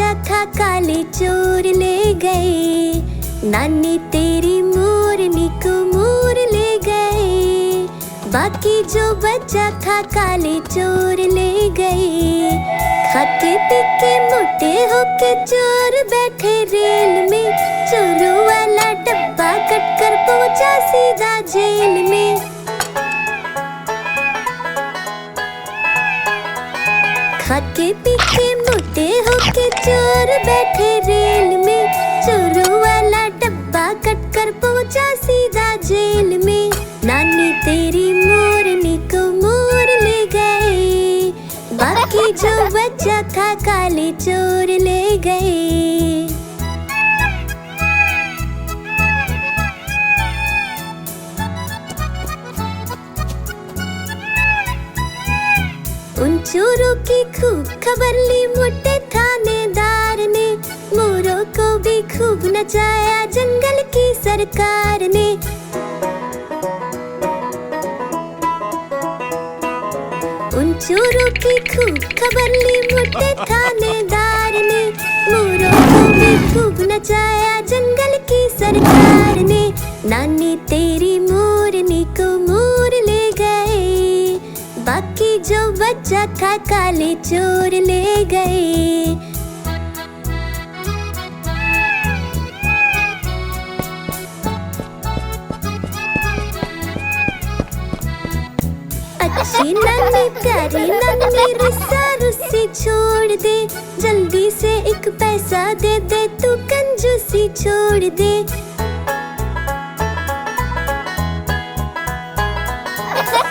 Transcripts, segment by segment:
बच्चा था काले चोर ले गए, नानी तेरी मोरनी को मोर ले गए। बाकी जो बच्चा था काले चोर ले गए। खाते पी के मोटे होके चोर बैठे रेल में, चोरों वाला डब्बा कट कर पहुंचा सीधा जेल में। खाके पी के मोटे होके चोर बैठे रेल में, चोरों वाला डब्बा कट कर पहुंचा सीधा जेल में। नानी तेरी मोरनी को मोर ले गए, बाकी जो बच्चा था काले चोर ले गए। उन चोरों की खूब खबर ली मोटे थानेदार ने, मोरों को भी खूब नचाया जंगल की सरकार ने। उन चोरों की खूब खबर ली मोटे थानेदार ने, मोरों को भी खूब नचाया जंगल की सरकार ने। नानी तेरी मोरनी को मोर ले गए, बाकी जो बच्चा था काले चोर ले गए। अच्छी नानी प्यारी नानी रुस्सा रुस्सी छोड़ दे, जल्दी से एक पैसा दे दे तू कंजूसी छोड़ दे।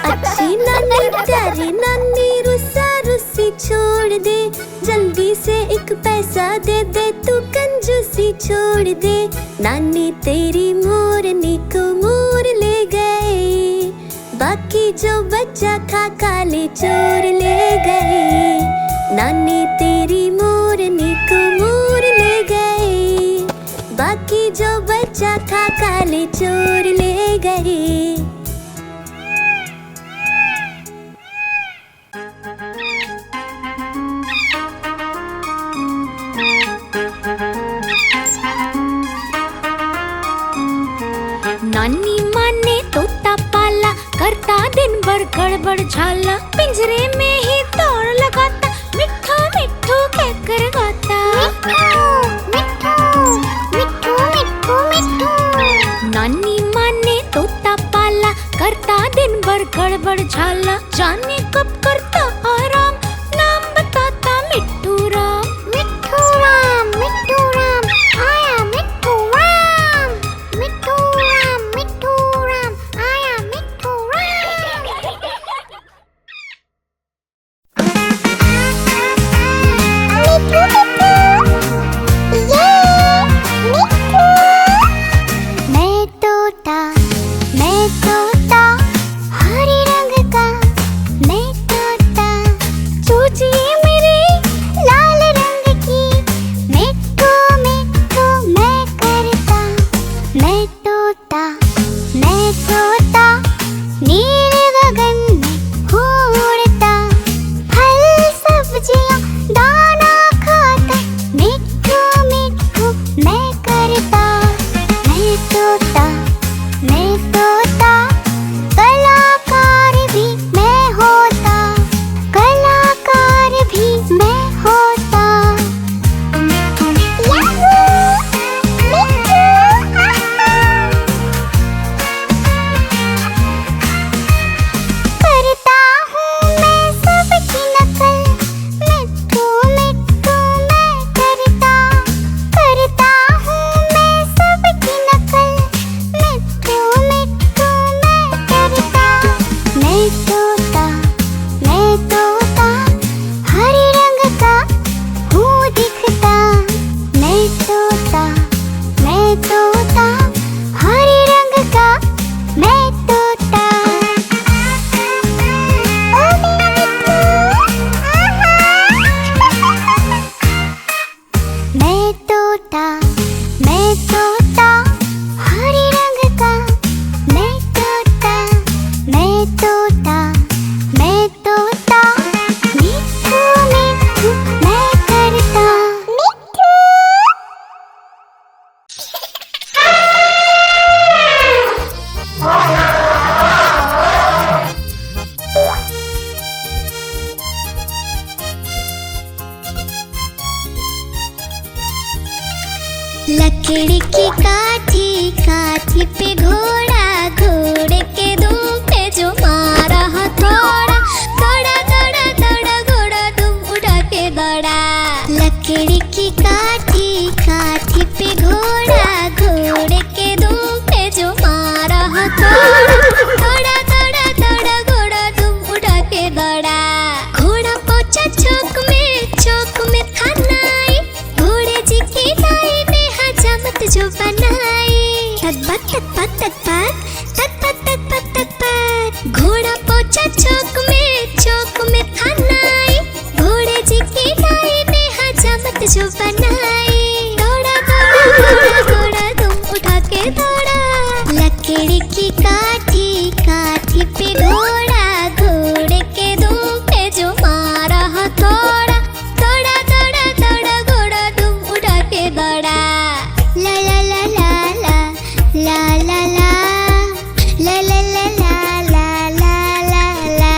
अच्छी नानी प्यारी नानी रुस्सा रुस्सी छोड़ दे, जल्दी से एक पैसा दे दे तू कंजूसी छोड़ दे। नानी तेरी मोरनी को मोर ले गए, बाकी जो बच्चा था काले चोर ले गए। नानी तेरी मोरनी को मोर ले गए, बाकी जो बच्चा था काले चोर ले गए। नानी माँ ने तोता पाला, करता दिन भर गड़बड़ झाला, पिंजरे में ही दौड़ लगाता, मिट्ठू मिट्ठू कहकर गाता। मिट्ठू मिट्ठू मिट्ठू मिट्ठू। नानी माँ ने तोता पाला, करता दिन भर गड़बड़ झाला, जाने कब करता आराम, नाम बताता मिट्ठू राम। मिट्ठू राम आया मिट्ठू राम, मिट्ठू राम आया मिट्ठू राम। मैं तोता हरे रंग का, मैं तोता चूचिए मेरे लाल रंग की, मिट्ठू मिट्ठू मैं करता। मैं तोता नीले गगन में उड़ता, फल सब्जियां दाना खाता, मिट्ठू मिट्ठू मैं करता। मैं तोता कलाकार भी मैं होता, कलाकार भी मैं होता। करता हूँ मैं सबकी नकल, मिट्ठू मिट्ठू मैं करता। करता हूँ मैं सबकी नकल, मिट्ठू मिट्ठू मैं करता। मैं तोता हरे रंग का हूँ दिखता। मैं तोता हरे रंग का मैं तोता। ओ मेरा मिट्ठू, मैं तोता हरे रंग का, मैं तोता मिट्ठू मिट्ठू मैं करता। लकड़ी की काठी, काठी पे घोड़ा, घोड़े के दुम पे जो मारा हथौड़ा, दौड़ा दौड़ा दौड़ा घोड़ा दुम उठा के दौड़ा। लकड़ी की काठी, काठी पे घोड़ा, घोड़े के दुम पे जो मारा हथौड़ा, दौड़ा दौड़ा दौड़ा घोड़ा दुम उठा के दौड़ा। घोड़ा पहुंचा चौक में था नाई, घोड़े जी की नाई ने हजामत जो बनाई। तकबक तकबक तकबक तकबक तकबक तकबक। घोड़ा पहुंचा चौक में था नाई, घोड़े जी की नाई ने हजामत जो बनाई। दौड़ा दौड़ा दौड़ा घोड़ा तुम उठा के दौड़ा। लकड़ी की काठी, काठी पे घोड़ा, घोड़े के दुम पे जो मारा हथौड़ा, दौड़ा दौड़ा दौड़ा घोड़ा तुम उठा के दौड़ा। ला ला ला ला ला ला ला ला ला ला ला ला ला ला ला।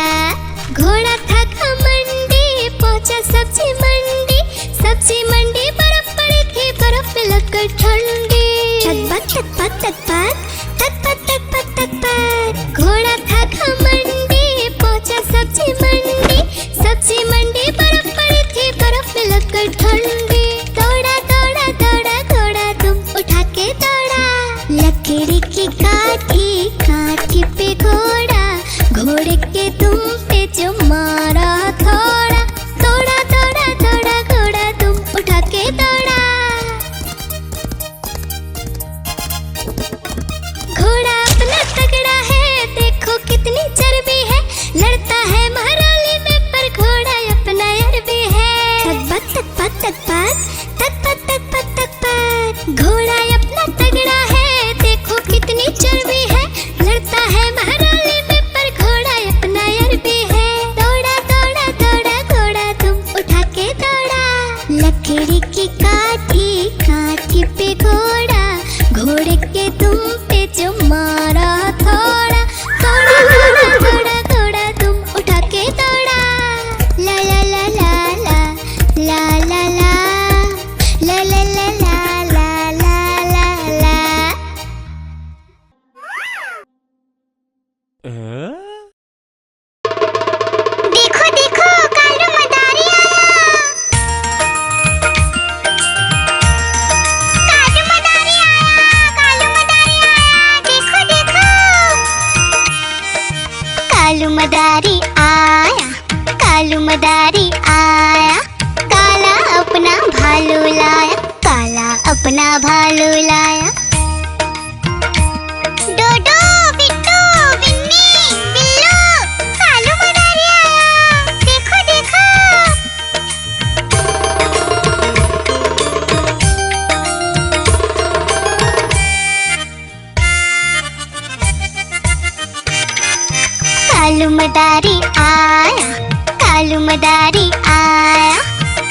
घोड़ा था घमंडी, पहुंचा सब्जी मंडी, सब्जी मंडी बर्फ पड़ी थी, बर्फ में लगकर ठंडी। तकबक तकबक तकबक तकबक तकबक तकबक। घोड़ा था घमंडी, पहुंचा सब्जी मंडी, सब्जी मंडी बर्फ पड़ी थी, बर्फ में लगकर ठंडी। दौड़ा दौड़ा दौड़ा घोड़ा तुम उठा के दौड़ा। लकड़ी की काठी, काठी पे घोड़ा, घोड़े के दुम पे जो मारा हथौड़ा, दौड़ा दौड़ा दौड़ा घोड़ा तुम उठा के दौड़ा। घोड़ा अपना तगड़ा है, देखो कितनी चर्बी है, लड़ता है महराली में पर घोड़ा अपना अरबी है। तकबक तकबक तकबक तकबक तकबक तकबक। घोड़ा अपना तगड़ा है, देखो कितनी चर्बी है, लड़ता है महराली में पर घोड़ा अपना अरबी है। दौड़ा दौड़ा दौड़ा घोड़ा तुम उठा के दौड़ा। लकड़ी की काठी, काठी पे घोड़ा, घोड़े के दुम पे जो मारा हथौड़ा, दौड़ा दौड़ा दौड़ा घोड़ा तुम उठा के दौड़ा। ला ला ला ला ला ला ला ला ला ला ला ला ला ला ला ला। देखो देखो कालू मदारी आया, कालू मदारी आया, कालू मदारी आया, देखो देखो। कालू मदारी आया, कालू मदारी आया, काला अपना भालू लाया, काला अपना भालू लाया। डोडो बिट्टू बिन्नी बिल्लू, कालू मदारी आया, देखो देखो। कालू मदारी आया, कालू मदारी आया,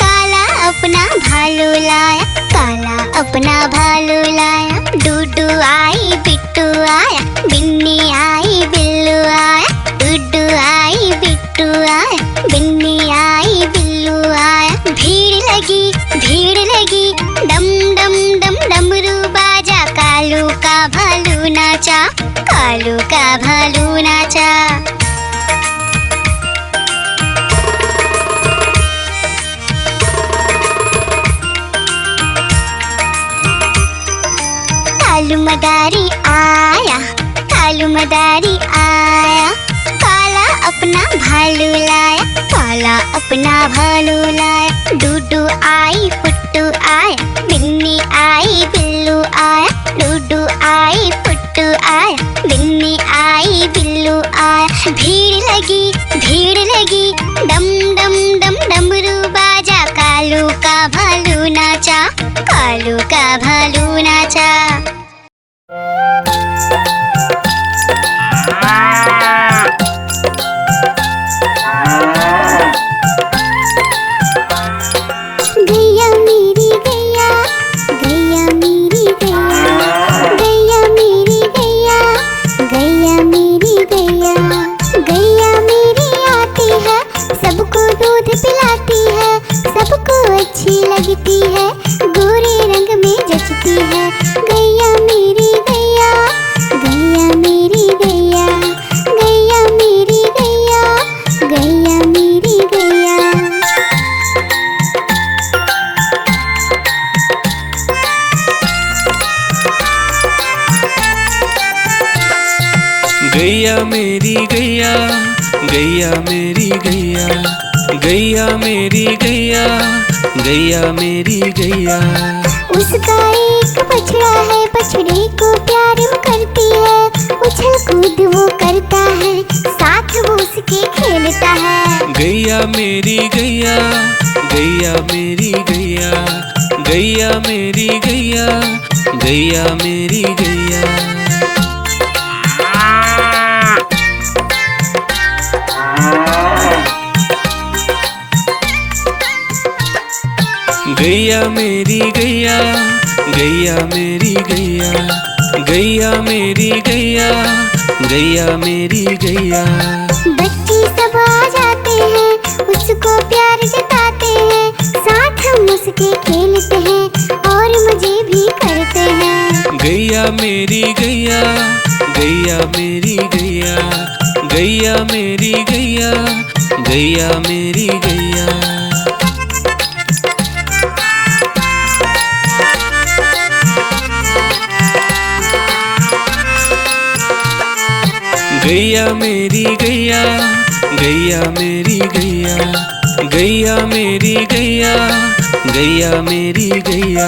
काला अपना भालू लाया, काला अपना भालू लाया। डूडू आई बिट्टू आया, बिन्नी आई बिल्लू आया, डूडू आई बिट्टू आया, बिन्नी आई बिल्लू आया। भीड़ लगी डम डम डम डमरू बाजा, कालू का भालू नाचा, कालू का भालू नाचा। कालू मदारी आया, कालू मदारी आया, काला अपना भालू लाया, काला अपना भालू लाया। डूडू आई फुट्टू आया, बिन्नी आई बिल्लू आया, डूडू आई फुट्टू आया, बिन्नी आई बिल्लू आया। भीड़ लगी डम डम डम डमरू बाजा, कालू का भालू नाचा, कालू का भालू नाचा। गैया मेरी गैया, गैया मेरी गैया, गैया मेरी गैया, गैया मेरी गैया। गैया मेरी आती है, सबको दूध पिलाती है, सबको अच्छी लगती है, गोरे रंग में बजती है। गैया मेरी गैया, गैया मेरी गैया, गैया मेरी गैया, गैया मेरी गैया। गैया मेरी गैया, गैया मेरी गैया, गैया मेरी गैया, गैया मेरी गैया। उसका एक बछड़ा है, बछड़े को प्यार वो करती है। उछल कूद वो करता है, साथ वो उसके खेलता है। गैया मेरी गैया, गैया मेरी गैया, गैया मेरी गैया, गैया मेरी गैया। गैया मेरी गैया, गैया मेरी गैया, गैया मेरी गैया, गैया मेरी गैया। बच्चे सब आ जाते हैं, उसको प्यार जताते हैं। साथ हम उसके खेलते हैं और मजे भी करते हैं। गैया मेरी गैया, गैया मेरी गैया, गैया मेरी गैया, गैया मेरी गैया। गैया मेरी गैया, गैया मेरी गैया, गैया मेरी गैया, गैया मेरी गैया।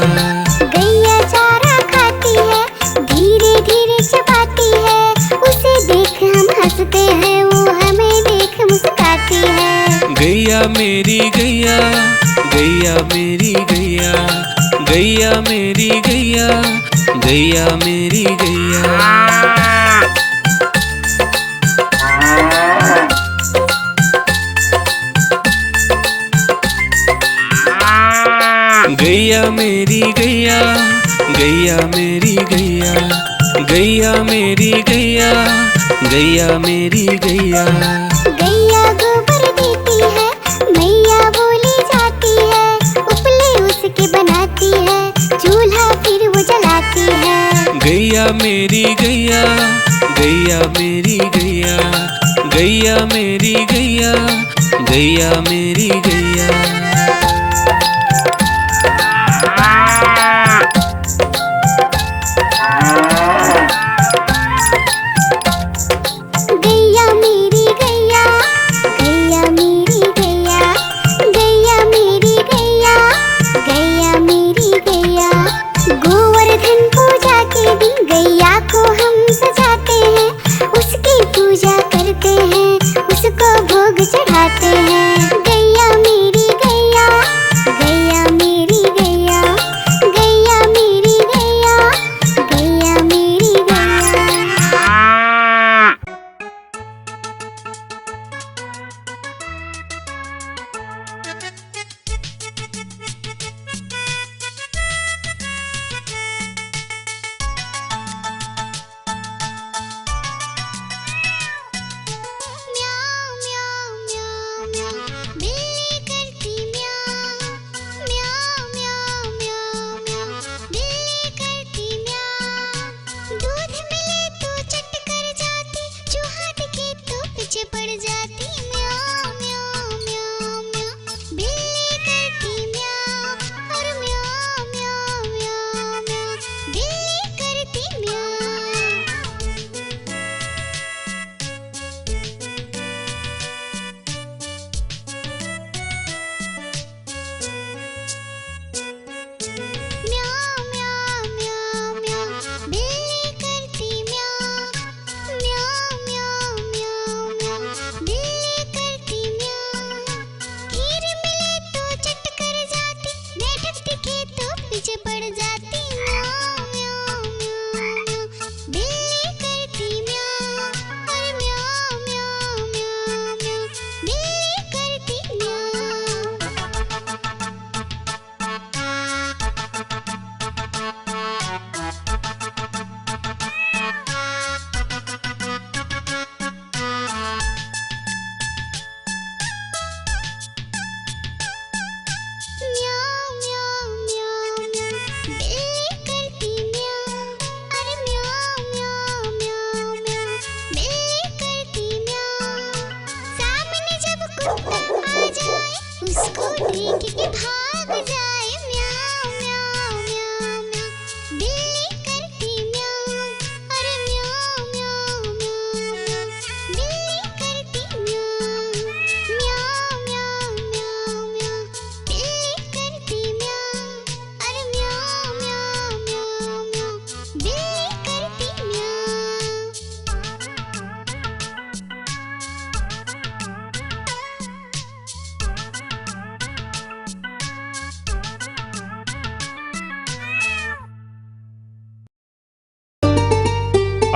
गैया चारा खाती है, धीरे धीरे चबाती है। उसे देख हम हंसते हैं, वो हमें देख मुस्काती है। गैया मेरी गैया, गैया मेरी गैया, गैया मेरी गैया, गैया मेरी गैया। गैया मेरी गैया, गैया मेरी गैया, गैया मेरी गैया, गैया मेरी गैया। गैया गोबर देती है, मैया बोली जाती है। उपले उसके बनाती है, चूल्हा फिर वो जलाती है। गैया मेरी गैया, गैया मेरी गैया, गैया मेरी गैया, गैया मेरी गैया। गैया मेरी गैया, गैया मेरी गैया, गैया मेरी गैया, गैया मेरी गैया। गोवर्धन पूजा के दिन गैया को हम सजाते हैं। उसकी पूजा करते हैं, उसको भोग चढ़ाते हैं। गैया मेरी गैया, गैया मेरी गैया, गैया मेरी गैया, गैया मेरी गैया।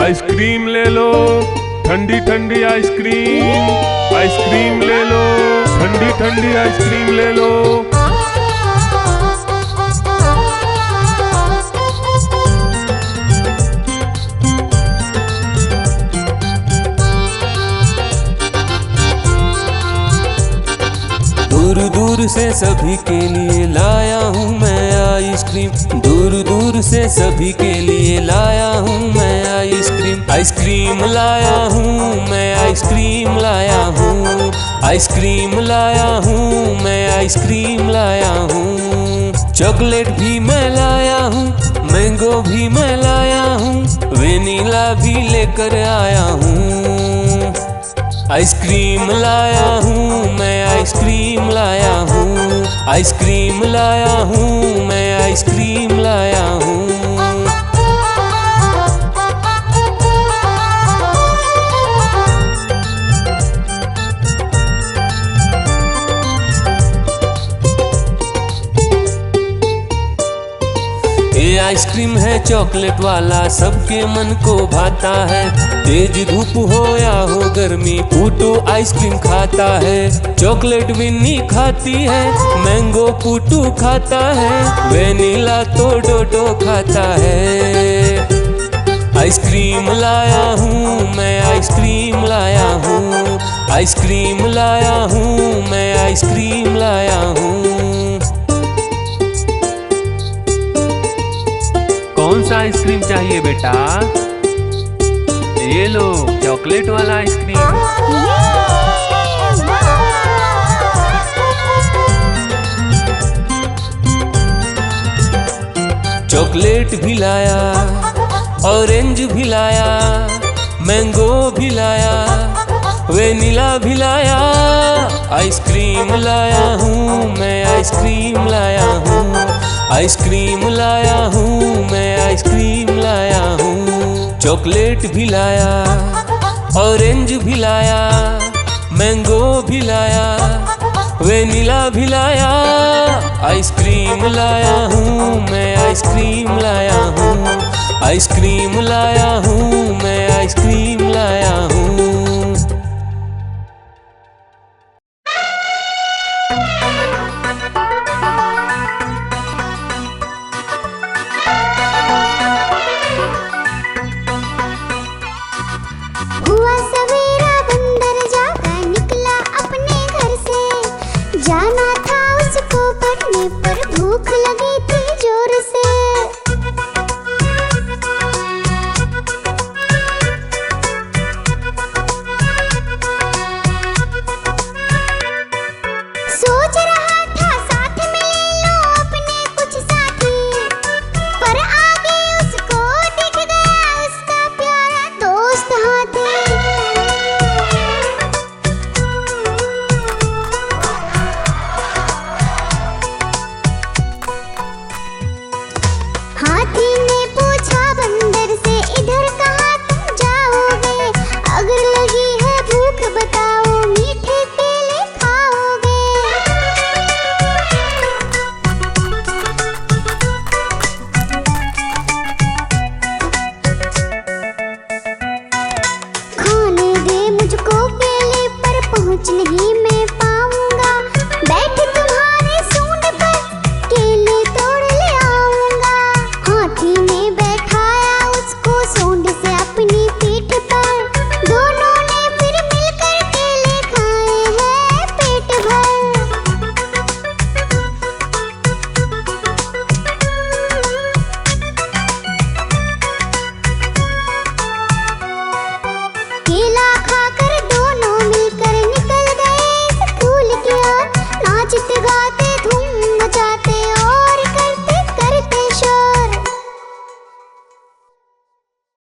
आइसक्रीम ले लो, ठंडी ठंडी आइसक्रीम। आइसक्रीम ले लो, ठंडी ठंडी आइसक्रीम ले लो। दूर दूर से सभी के लिए लाया हूँ मैं आइसक्रीम। दूर दूर से सभी के लिए लाया हूँ मैं आइसक्रीम। आइसक्रीम लाया हूँ मैं, आइसक्रीम लाया हूँ। आइसक्रीम लाया हूँ मैं, आइसक्रीम लाया हूँ। चॉकलेट भी मैं लाया हूँ, मैंगो भी मैं लाया हूँ, वेनिला भी लेकर आया हूँ। आइसक्रीम लाया हूँ मैं, आइसक्रीम लाया हूँ। आइसक्रीम लाया हूँ मैं, आइसक्रीम लाया हूँ। ये आइसक्रीम है चॉकलेट वाला, सबके मन को भाता है। तेज धूप हो या हो गर्मी, पूटू आइसक्रीम खाता है। चॉकलेट विन्नी खाती है, मैंगो पूटू खाता है, वेनिला तो डोडो खाता है। आइसक्रीम लाया हूँ मैं, आइसक्रीम लाया हूँ। आइसक्रीम लाया हूँ मैं, आइसक्रीम लाया हूँ। कौन सा आइसक्रीम चाहिए बेटा? ये लो चॉकलेट वाला आइसक्रीम। चॉकलेट भी लाया, ऑरेंज भी लाया, मैंगो भी लाया, वेनिला भी लाया। आइसक्रीम लाया हूँ मैं, आइसक्रीम लाया हूँ। आइसक्रीम लाया हूँ मैं, आइसक्रीम लाया हूँ। चॉकलेट भी लाया, ऑरेंज भी लाया, मैंगो भी लाया, वेनिला भी लाया। आइसक्रीम लाया हूँ मैं, आइसक्रीम लाया हूँ। आइसक्रीम लाया हूँ मैं, आइसक्रीम लाया हूँ।